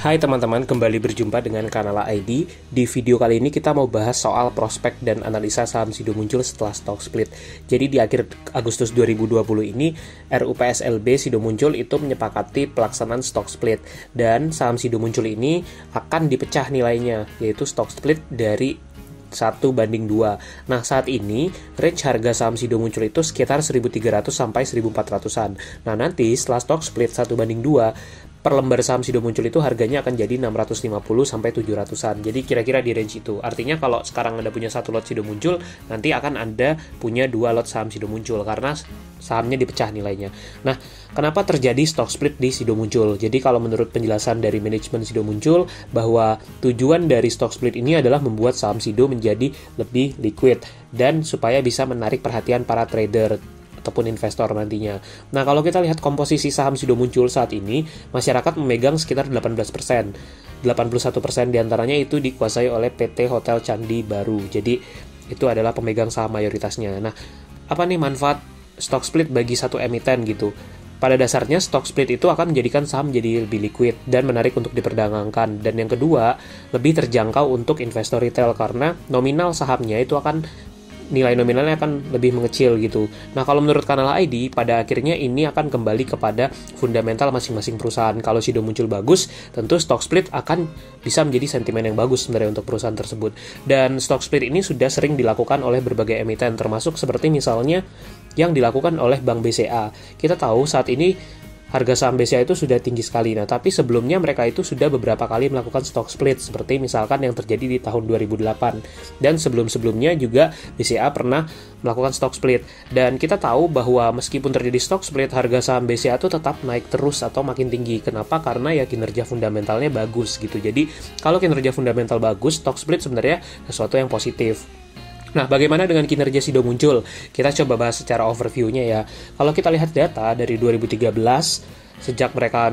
Hai teman-teman, kembali berjumpa dengan Kanala ID. Di video kali ini kita mau bahas soal prospek dan analisa saham Sido muncul setelah stock split. Jadi di akhir Agustus 2020 ini, RUPSLB Sido muncul itu menyepakati pelaksanaan stock split. Dan saham Sido muncul ini akan dipecah nilainya, yaitu stock split dari 1:2. Nah, saat ini range harga saham Sido muncul itu sekitar 1.300 sampai 1.400-an. Nah, nanti setelah stock split 1:2, per lembar saham Sido muncul itu harganya akan jadi 650 sampai 700-an. Jadi kira-kira di range itu. Artinya kalau sekarang Anda punya satu lot Sido muncul, nanti akan Anda punya 2 lot saham Sido muncul karena sahamnya dipecah nilainya. Nah, kenapa terjadi stock split di Sido muncul? Jadi kalau menurut penjelasan dari manajemen Sido muncul, bahwa tujuan dari stock split ini adalah membuat saham Sido menjadi lebih liquid dan supaya bisa menarik perhatian para trader ataupun investor nantinya. Nah, kalau kita lihat komposisi saham Sido muncul saat ini, masyarakat memegang sekitar 18%. 81% diantaranya itu dikuasai oleh PT Hotel Candi Baru. Jadi, itu adalah pemegang saham mayoritasnya. Nah, apa nih manfaat stock split bagi satu emiten gitu? Pada dasarnya, stock split itu akan menjadikan saham jadi lebih liquid dan menarik untuk diperdagangkan. Dan yang kedua, lebih terjangkau untuk investor retail karena nominal sahamnya itu akan nilai nominalnya akan lebih mengecil gitu. Nah, kalau menurut Kanala ID, pada akhirnya ini akan kembali kepada fundamental masing-masing perusahaan. Kalau Sido muncul bagus, tentu stock split akan bisa menjadi sentimen yang bagus sebenarnya untuk perusahaan tersebut. Dan stock split ini sudah sering dilakukan oleh berbagai emiten, termasuk seperti misalnya yang dilakukan oleh Bank BCA. Kita tahu saat ini harga saham BCA itu sudah tinggi sekali. Nah, tapi sebelumnya mereka itu sudah beberapa kali melakukan stock split, seperti misalkan yang terjadi di tahun 2008. Dan sebelum-sebelumnya juga BCA pernah melakukan stock split. Dan kita tahu bahwa meskipun terjadi stock split, harga saham BCA itu tetap naik terus atau makin tinggi. Kenapa? Karena ya kinerja fundamentalnya bagus gitu. Jadi, kalau kinerja fundamental bagus, stock split sebenarnya sesuatu yang positif. Nah, bagaimana dengan kinerja Sido muncul? Kita coba bahas secara overview-nya ya. Kalau kita lihat data dari 2013, sejak mereka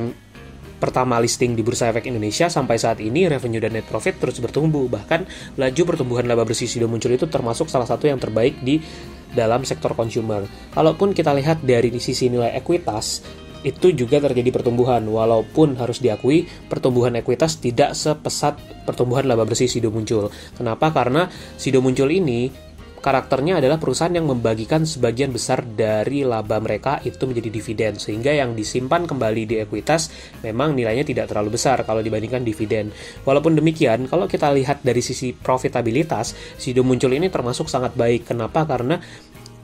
pertama listing di Bursa Efek Indonesia sampai saat ini, revenue dan net profit terus bertumbuh. Bahkan laju pertumbuhan laba bersih Sido muncul itu termasuk salah satu yang terbaik di dalam sektor consumer. Kalaupun kita lihat dari sisi nilai ekuitas, itu juga terjadi pertumbuhan, walaupun harus diakui pertumbuhan ekuitas tidak sepesat pertumbuhan laba bersih Sido muncul. Kenapa? Karena Sido muncul ini karakternya adalah perusahaan yang membagikan sebagian besar dari laba mereka itu menjadi dividen, sehingga yang disimpan kembali di ekuitas memang nilainya tidak terlalu besar kalau dibandingkan dividen. Walaupun demikian, kalau kita lihat dari sisi profitabilitas, Sido muncul ini termasuk sangat baik. Kenapa? Karena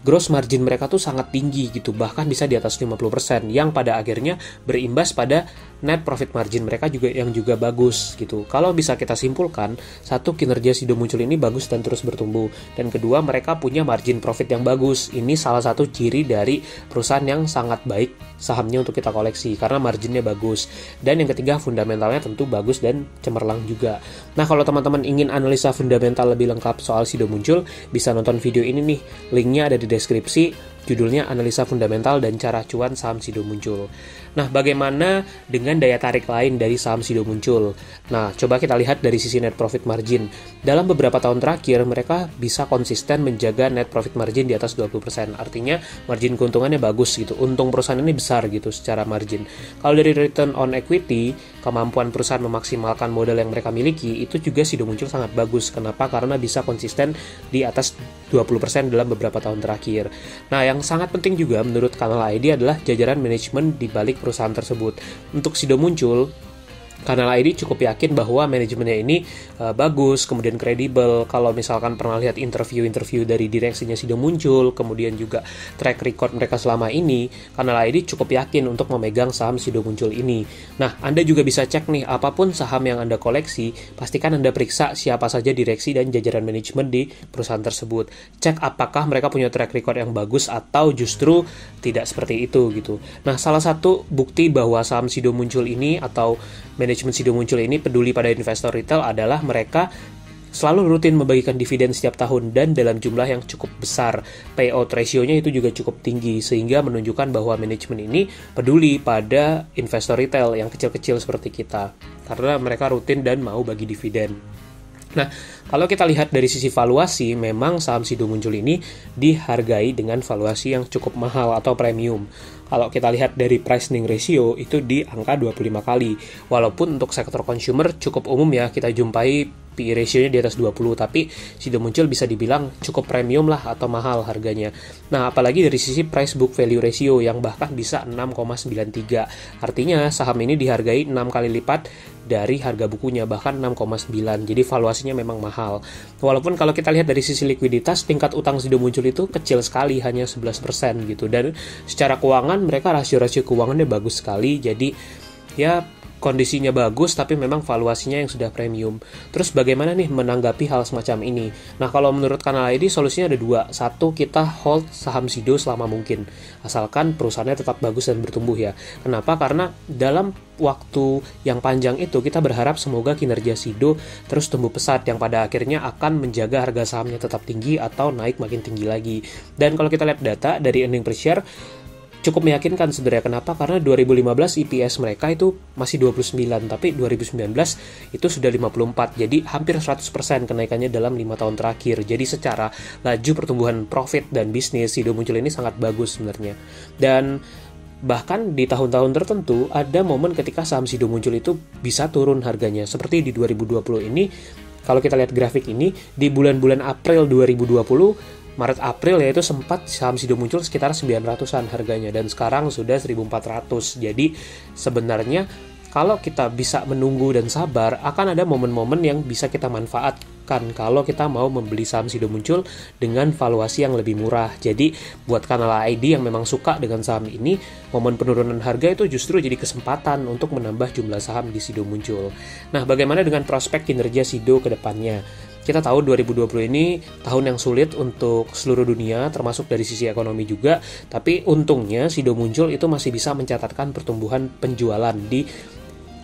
gross margin mereka tuh sangat tinggi gitu, bahkan bisa di atas 50%, yang pada akhirnya berimbas pada net profit margin mereka yang juga bagus gitu. Kalau bisa kita simpulkan, satu, kinerja Sido muncul ini bagus dan terus bertumbuh, dan kedua, mereka punya margin profit yang bagus. Ini salah satu ciri dari perusahaan yang sangat baik sahamnya untuk kita koleksi karena marginnya bagus. Dan yang ketiga, fundamentalnya tentu bagus dan cemerlang juga. Nah, kalau teman-teman ingin analisa fundamental lebih lengkap soal Sido muncul, bisa nonton video ini nih, linknya ada di deskripsi, judulnya Analisa Fundamental dan Cara Cuan Saham Sido muncul. Nah, bagaimana dengan daya tarik lain dari saham Sido muncul? Nah, coba kita lihat dari sisi net profit margin. Dalam beberapa tahun terakhir, mereka bisa konsisten menjaga net profit margin di atas 20%. Artinya, margin keuntungannya bagus gitu. Untung perusahaan ini besar gitu secara margin. Kalau dari return on equity, kemampuan perusahaan memaksimalkan modal yang mereka miliki, itu juga Sido muncul sangat bagus. Kenapa? Karena bisa konsisten di atas 20% dalam beberapa tahun terakhir. Nah, yang sangat penting juga menurut Kanala ID adalah jajaran manajemen di balik perusahaan tersebut. Untuk Sido muncul, Kanala ID cukup yakin bahwa manajemennya ini bagus, kemudian kredibel. Kalau misalkan pernah lihat interview dari direksinya Sido muncul, kemudian juga track record mereka selama ini, Kanala ID cukup yakin untuk memegang saham Sido muncul ini. Nah, Anda juga bisa cek nih, apapun saham yang Anda koleksi, pastikan Anda periksa siapa saja direksi dan jajaran manajemen di perusahaan tersebut. Cek apakah mereka punya track record yang bagus atau justru tidak seperti itu gitu. Nah, salah satu bukti bahwa saham Sido muncul ini atau manajemen Sido muncul ini peduli pada investor retail adalah mereka selalu rutin membagikan dividen setiap tahun dan dalam jumlah yang cukup besar. Payout ratio-nya itu juga cukup tinggi, sehingga menunjukkan bahwa manajemen ini peduli pada investor retail yang kecil-kecil seperti kita, karena mereka rutin dan mau bagi dividen. Nah, kalau kita lihat dari sisi valuasi, memang saham Sido Muncul ini dihargai dengan valuasi yang cukup mahal atau premium. Kalau kita lihat dari price earning ratio itu di angka 25 kali. Walaupun untuk sektor consumer cukup umum ya, kita jumpai PE ratio-nya di atas 20, tapi Sido Muncul bisa dibilang cukup premium lah atau mahal harganya. Nah, apalagi dari sisi price book value ratio yang bahkan bisa 6,93. Artinya saham ini dihargai 6 kali lipat dari harga bukunya, bahkan 6,9. Jadi valuasinya memang mahal. Walaupun kalau kita lihat dari sisi likuiditas, tingkat utang Sido Muncul itu kecil sekali, hanya 11% gitu. Dan secara keuangan mereka rasio-rasio keuangannya bagus sekali. Jadi ya kondisinya bagus, tapi memang valuasinya yang sudah premium. Terus bagaimana nih menanggapi hal semacam ini? Nah, kalau menurut Kanal ID solusinya ada dua. Satu, kita hold saham Sido selama mungkin, asalkan perusahaannya tetap bagus dan bertumbuh ya. Kenapa? Karena dalam waktu yang panjang itu kita berharap semoga kinerja Sido terus tumbuh pesat, yang pada akhirnya akan menjaga harga sahamnya tetap tinggi atau naik makin tinggi lagi. Dan kalau kita lihat data dari earning per share, cukup meyakinkan sebenarnya. Kenapa? Karena 2015 EPS mereka itu masih 29, tapi 2019 itu sudah 54. Jadi hampir 100% kenaikannya dalam 5 tahun terakhir. Jadi secara laju pertumbuhan profit dan bisnis, Sido Muncul ini sangat bagus sebenarnya. Dan bahkan di tahun-tahun tertentu ada momen ketika saham Sido Muncul itu bisa turun harganya. Seperti di 2020 ini, kalau kita lihat grafik ini, di bulan-bulan April 2020, Maret-April yaitu sempat saham Sido Muncul sekitar 900-an harganya, dan sekarang sudah 1.400. Jadi sebenarnya kalau kita bisa menunggu dan sabar, akan ada momen-momen yang bisa kita manfaatkan kalau kita mau membeli saham Sido Muncul dengan valuasi yang lebih murah. Jadi buat Kanal ID yang memang suka dengan saham ini, momen penurunan harga itu justru jadi kesempatan untuk menambah jumlah saham di Sido Muncul. Nah, bagaimana dengan prospek kinerja Sido ke depannya? Kita tahu 2020 ini tahun yang sulit untuk seluruh dunia, termasuk dari sisi ekonomi juga, tapi untungnya Sido Muncul itu masih bisa mencatatkan pertumbuhan penjualan di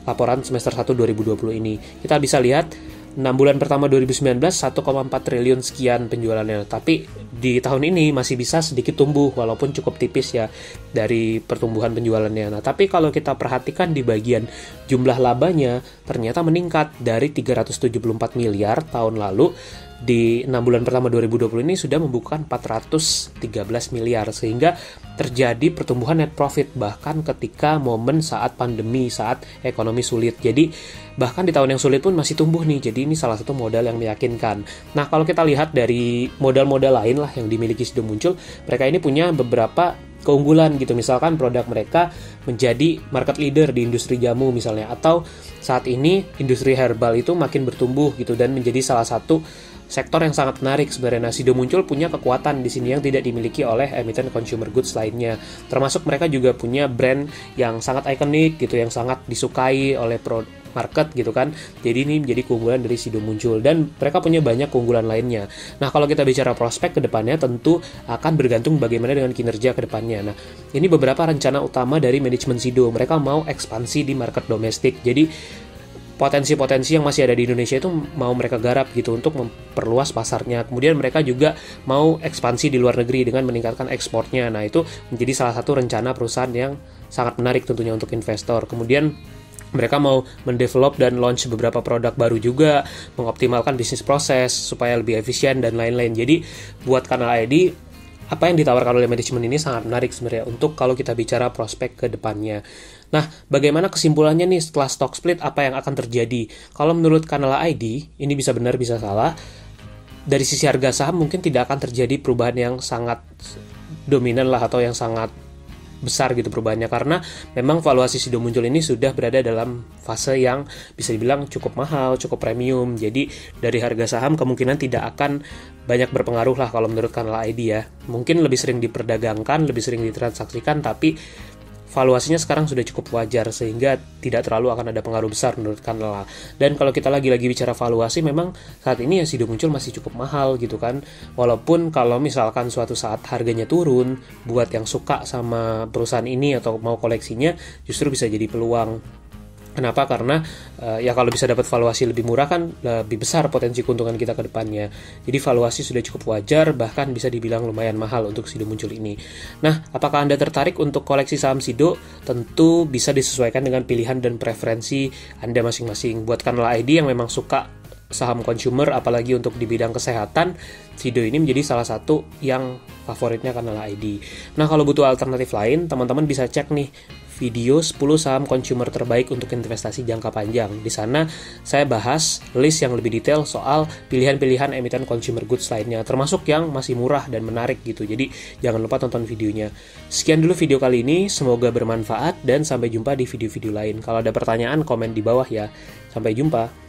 laporan semester 1 2020 ini. Kita bisa lihat 6 bulan pertama 2019 1,4 triliun sekian penjualannya, tapi di tahun ini masih bisa sedikit tumbuh walaupun cukup tipis ya dari pertumbuhan penjualannya. Nah, tapi kalau kita perhatikan di bagian jumlah labanya ternyata meningkat dari 374 miliar tahun lalu, di 6 bulan pertama 2020 ini sudah membukukan 413 miliar, sehingga terjadi pertumbuhan net profit bahkan ketika momen saat pandemi, saat ekonomi sulit. Jadi bahkan di tahun yang sulit pun masih tumbuh nih. Jadi ini salah satu modal yang meyakinkan. Nah, kalau kita lihat dari modal-modal lain lah yang dimiliki Sido Muncul, mereka ini punya beberapa keunggulan gitu. Misalkan produk mereka menjadi market leader di industri jamu misalnya, atau saat ini industri herbal itu makin bertumbuh gitu dan menjadi salah satu sektor yang sangat menarik sebenarnya. Nah, Sido Muncul punya kekuatan di sini yang tidak dimiliki oleh emiten consumer goods lainnya. Termasuk mereka juga punya brand yang sangat ikonik gitu, yang sangat disukai oleh market gitu kan. Jadi ini menjadi keunggulan dari Sido Muncul, dan mereka punya banyak keunggulan lainnya. Nah, kalau kita bicara prospek ke depannya tentu akan bergantung bagaimana dengan kinerja ke depannya. Nah, ini beberapa rencana utama dari manajemen Sido. Mereka mau ekspansi di market domestik. Jadi potensi-potensi yang masih ada di Indonesia itu mau mereka garap gitu untuk memperluas pasarnya. Kemudian mereka juga mau ekspansi di luar negeri dengan meningkatkan ekspornya. Nah, itu menjadi salah satu rencana perusahaan yang sangat menarik tentunya untuk investor. Kemudian mereka mau mendevelop dan launch beberapa produk baru juga, mengoptimalkan bisnis proses supaya lebih efisien dan lain-lain. Jadi buat Kanal ID, apa yang ditawarkan oleh manajemen ini sangat menarik sebenarnya untuk kalau kita bicara prospek ke depannya. Nah, bagaimana kesimpulannya nih setelah stock split, apa yang akan terjadi? Kalau menurut Kanal ID, ini bisa benar bisa salah. Dari sisi harga saham mungkin tidak akan terjadi perubahan yang sangat dominan lah atau yang sangat besar gitu perubahannya, karena memang valuasi Sido Muncul ini sudah berada dalam fase yang bisa dibilang cukup mahal, cukup premium. Jadi dari harga saham kemungkinan tidak akan banyak berpengaruh lah kalau menurut Kanal ID ya. Mungkin lebih sering diperdagangkan, lebih sering ditransaksikan, tapi valuasinya sekarang sudah cukup wajar sehingga tidak terlalu akan ada pengaruh besar menurut Kanal. Dan kalau kita lagi-lagi bicara valuasi, memang saat ini ya Sido Muncul masih cukup mahal gitu kan. Walaupun kalau misalkan suatu saat harganya turun, buat yang suka sama perusahaan ini atau mau koleksinya justru bisa jadi peluang. Kenapa? Karena ya kalau bisa dapat valuasi lebih murah kan lebih besar potensi keuntungan kita ke depannya. Jadi valuasi sudah cukup wajar, bahkan bisa dibilang lumayan mahal untuk Sido Muncul ini. Nah, apakah Anda tertarik untuk koleksi saham Sido? Tentu bisa disesuaikan dengan pilihan dan preferensi Anda masing-masing. Buat Kanal ID yang memang suka saham consumer, apalagi untuk di bidang kesehatan, Sido ini menjadi salah satu yang favoritnya Kanala ID. Nah, kalau butuh alternatif lain, teman-teman bisa cek nih video 10 saham consumer terbaik untuk investasi jangka panjang. Di sana saya bahas list yang lebih detail soal pilihan-pilihan emiten consumer goods lainnya, termasuk yang masih murah dan menarik gitu. Jadi jangan lupa tonton videonya. Sekian dulu video kali ini, semoga bermanfaat dan sampai jumpa di video-video lain. Kalau ada pertanyaan, komen di bawah ya. Sampai jumpa.